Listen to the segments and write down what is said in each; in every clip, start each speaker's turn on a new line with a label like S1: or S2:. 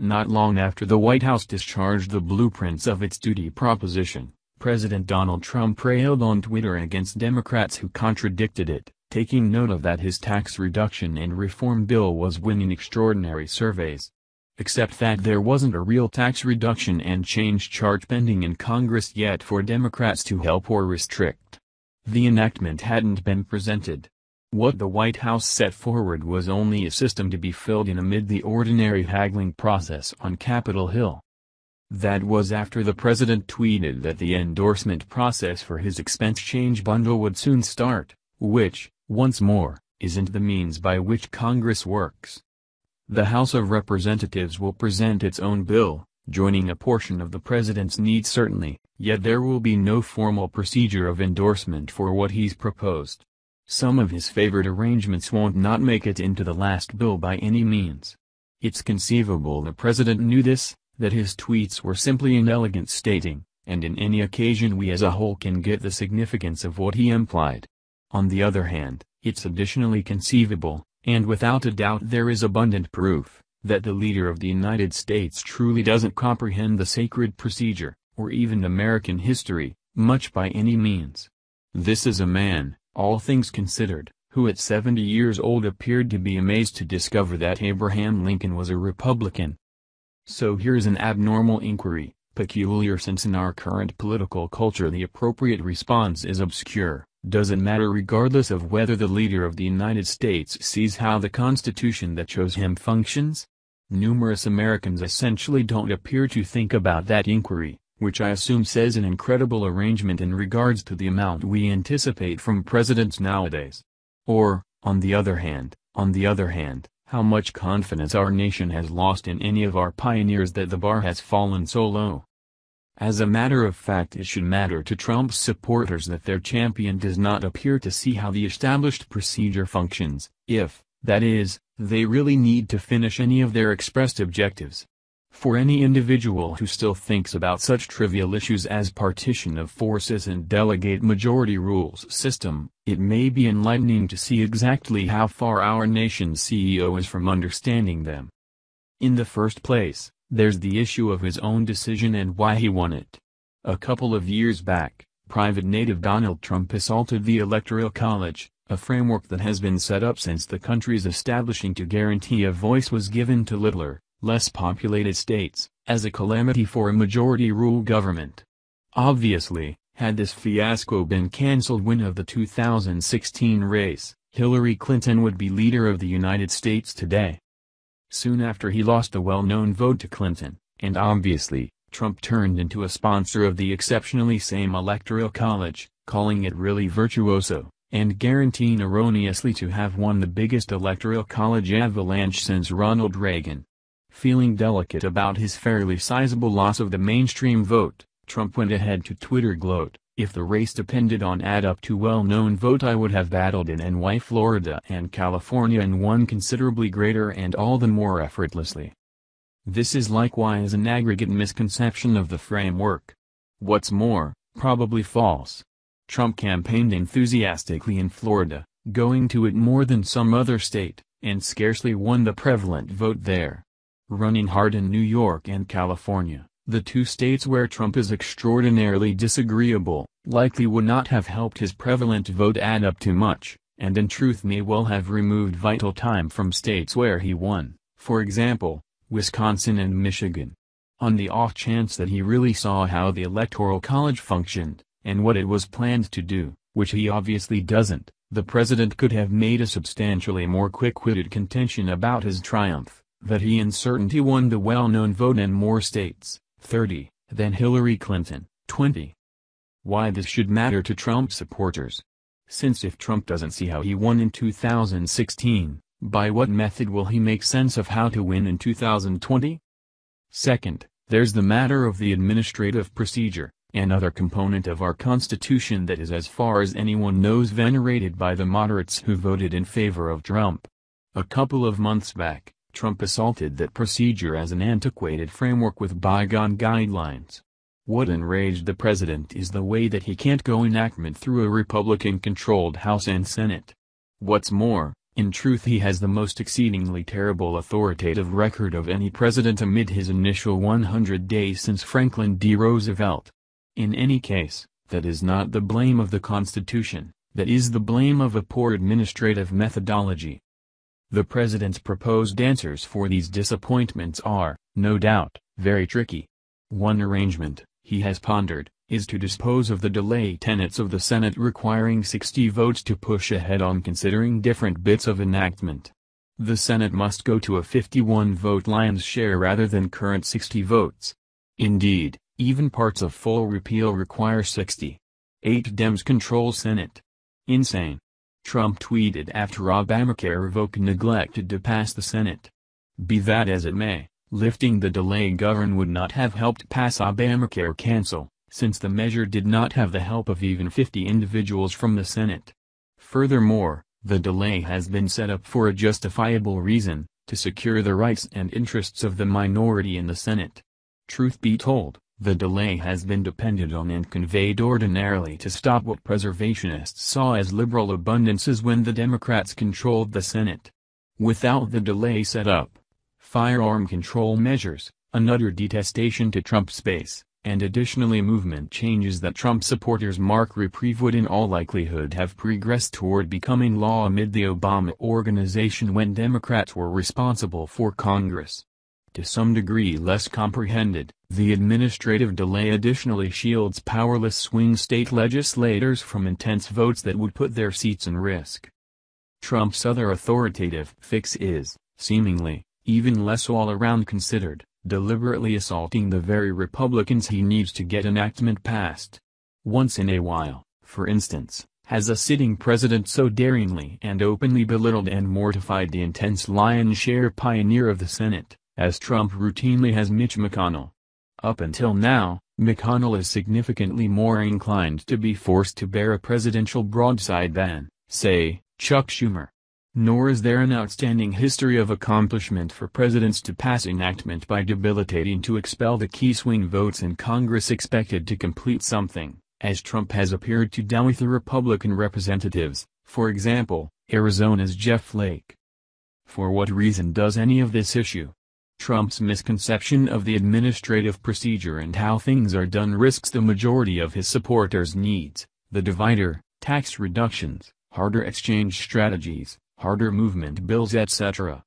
S1: not long after the White House discharged the blueprints of its duty proposition, President Donald Trump railed on Twitter against Democrats who contradicted it, taking note of that his tax reduction and reform bill was winning extraordinary surveys. Except that there wasn't a real tax reduction and change charge pending in Congress yet for Democrats to help or restrict. The enactment hadn't been presented. What the White House set forward was only a system to be filled in amid the ordinary haggling process on Capitol Hill. That was after the president tweeted that the endorsement process for his expense change bundle would soon start, which, once more, isn't the means by which Congress works. The House of Representatives will present its own bill, joining a portion of the president's needs certainly, yet there will be no formal procedure of endorsement for what he's proposed. Some of his favored arrangements won't not make it into the last bill by any means. It's conceivable the president knew this, that his tweets were simply inelegant stating, and in any occasion we as a whole can get the significance of what he implied. On the other hand, it's additionally conceivable, and without a doubt there is abundant proof, that the leader of the United States truly doesn't comprehend the sacred procedure, or even American history, much by any means. This is a man, all things considered, who at 70 years old appeared to be amazed to discover that Abraham Lincoln was a Republican. So here's an abnormal inquiry, peculiar since in our current political culture the appropriate response is obscure. Does it matter regardless of whether the leader of the United States sees how the Constitution that chose him functions? Numerous Americans essentially don't appear to think about that inquiry, which I assume says an incredible arrangement in regards to the amount we anticipate from presidents nowadays. Or, on the other hand, how much confidence our nation has lost in any of our pioneers that the bar has fallen so low. As a matter of fact, it should matter to Trump's supporters that their champion does not appear to see how the established procedure functions, if, that is, they really need to finish any of their expressed objectives. For any individual who still thinks about such trivial issues as partition of forces and delegate majority rules system, it may be enlightening to see exactly how far our nation's CEO is from understanding them. In the first place, there's the issue of his own decision and why he won it. A couple of years back, private native Donald Trump assaulted the Electoral College, a framework that has been set up since the country's establishing to guarantee a voice was given to littler, less populated states, as a calamity for a majority-rule government. Obviously, had this fiasco been cancelled win of the 2016 race, Hillary Clinton would be leader of the United States today. Soon after he lost a well-known vote to Clinton, and obviously, Trump turned into a sponsor of the exceptionally same Electoral College, calling it really virtuoso, and guaranteeing erroneously to have won the biggest Electoral College avalanche since Ronald Reagan. Feeling delicate about his fairly sizable loss of the mainstream vote, Trump went ahead to Twitter gloat, "If the race depended on add up to well-known vote I would have battled in NY, Florida and California and won considerably greater and all the more effortlessly." This is likewise an aggregate misconception of the framework. What's more, probably false. Trump campaigned enthusiastically in Florida, going to it more than some other state, and scarcely won the prevalent vote there. Running hard in New York and California, the two states where Trump is extraordinarily disagreeable, likely would not have helped his prevalent vote add up to much, and in truth may well have removed vital time from states where he won, for example, Wisconsin and Michigan. On the off chance that he really saw how the Electoral College functioned, and what it was planned to do, which he obviously doesn't, the president could have made a substantially more quick-witted contention about his triumph, that he in certainty won the well-known vote in more states, 30, than Hillary Clinton, 20. Why this should matter to Trump supporters? Since if Trump doesn't see how he won in 2016, by what method will he make sense of how to win in 2020? Second, there's the matter of the administrative procedure, another component of our Constitution that is as far as anyone knows venerated by the moderates who voted in favor of Trump. A couple of months back, Trump assaulted that procedure as an antiquated framework with bygone guidelines. What enraged the president is the way that he can't go enactment through a Republican-controlled House and Senate. What's more, In truth, he has the most exceedingly terrible authoritative record of any president amid his initial 100 days since Franklin D. Roosevelt. In any case, that is not the blame of the Constitution, that is the blame of a poor administrative methodology. The president's proposed answers for these disappointments are, no doubt, very tricky. One arrangement, he has pondered, is to dispose of the delay tenets of the Senate requiring 60 votes to push ahead on considering different bits of enactment. The Senate must go to a 51-vote lion's share rather than current 60 votes. Indeed, even parts of full repeal require 60. 8 Dems control Senate. Insane. Trump tweeted after Obamacare revoke neglected to pass the Senate. Be that as it may, lifting the delay govern would not have helped pass Obamacare cancel, since the measure did not have the help of even 50 individuals from the Senate. Furthermore, the delay has been set up for a justifiable reason, to secure the rights and interests of the minority in the Senate. Truth be told, the delay has been depended on and conveyed ordinarily to stop what preservationists saw as liberal abundances when the Democrats controlled the Senate. Without the delay set up, firearm control measures, an utter detestation to Trump's base, and additionally movement changes that Trump supporters mark reprieve would in all likelihood have progressed toward becoming law amid the Obama organization when Democrats were responsible for Congress. To some degree less comprehended, the administrative delay additionally shields powerless swing state legislators from intense votes that would put their seats in risk. Trump's other authoritative fix is, seemingly, even less all-around considered, deliberately assaulting the very Republicans he needs to get enactment passed. Once in a while, for instance, has a sitting president so daringly and openly belittled and mortified the intense lion's share pioneer of the Senate, as Trump routinely has Mitch McConnell. Up until now, McConnell is significantly more inclined to be forced to bear a presidential broadside than, say, Chuck Schumer. Nor is there an outstanding history of accomplishment for presidents to pass enactment by debilitating to expel the key swing votes in Congress expected to complete something, as Trump has appeared to do with the Republican representatives, for example, Arizona's Jeff Flake. For what reason does any of this issue? Trump's misconception of the administrative procedure and how things are done risks the majority of his supporters' needs, the divider, tax reductions, harder exchange strategies, harder movement bills etc.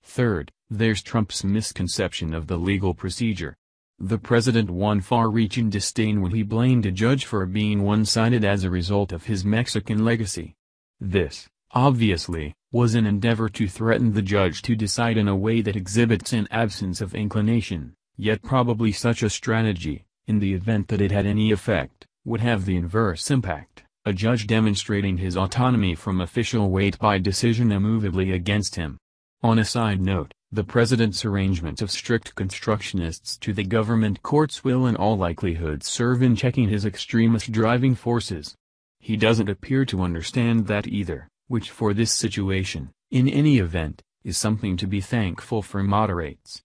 S1: Third, there's Trump's misconception of the legal procedure. The president won far-reaching disdain when he blamed a judge for being one-sided as a result of his Mexican legacy. This, obviously, was an endeavor to threaten the judge to decide in a way that exhibits an absence of inclination, yet probably such a strategy, in the event that it had any effect, would have the inverse impact. A judge demonstrating his autonomy from official weight by decision immovably against him. On a side note, the president's arrangement of strict constructionists to the government courts will in all likelihood serve in checking his extremist driving forces. He doesn't appear to understand that either, which for this situation, in any event, is something to be thankful for moderates.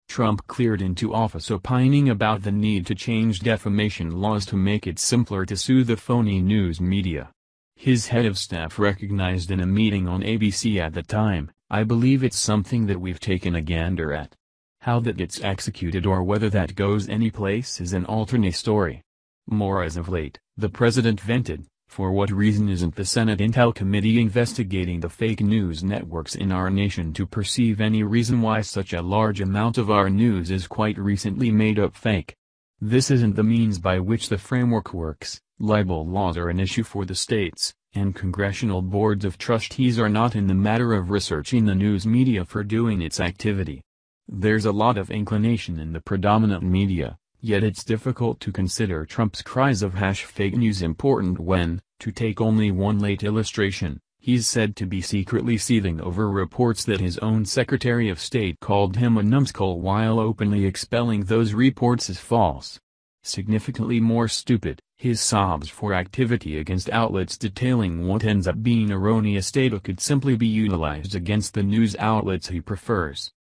S1: Trump cleared into office opining about the need to change defamation laws to make it simpler to sue the phony news media. His head of staff recognized in a meeting on ABC at the time, "I believe it's something that we've taken a gander at. How that gets executed or whether that goes anyplace is an alternate story." More as of late, the president vented, "For what reason isn't the Senate Intel Committee investigating the fake news networks in our nation to perceive any reason why such a large amount of our news is quite recently made up fake? This isn't the means by which the framework works. Libel laws are an issue for the states, and congressional boards of trustees are not in the matter of researching the news media for doing its activity. There's a lot of inclination in the predominant media. Yet it's difficult to consider Trump's cries of #fake news important when, to take only one late illustration, he's said to be secretly seething over reports that his own Secretary of State called him a numbskull while openly expelling those reports as false. Significantly more stupid, his sobs for activity against outlets detailing what ends up being erroneous data could simply be utilized against the news outlets he prefers.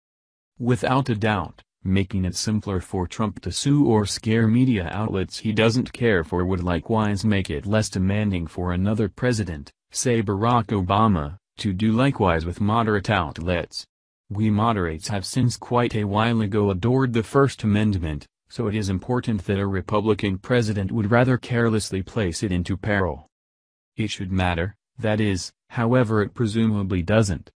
S1: Without a doubt, making it simpler for Trump to sue or scare media outlets he doesn't care for would likewise make it less demanding for another president, say Barack Obama, to do likewise with moderate outlets. We moderates have since quite a while ago adored the First Amendment, so it is important that a Republican president would rather carelessly place it into peril. It should matter, that is, however it presumably doesn't.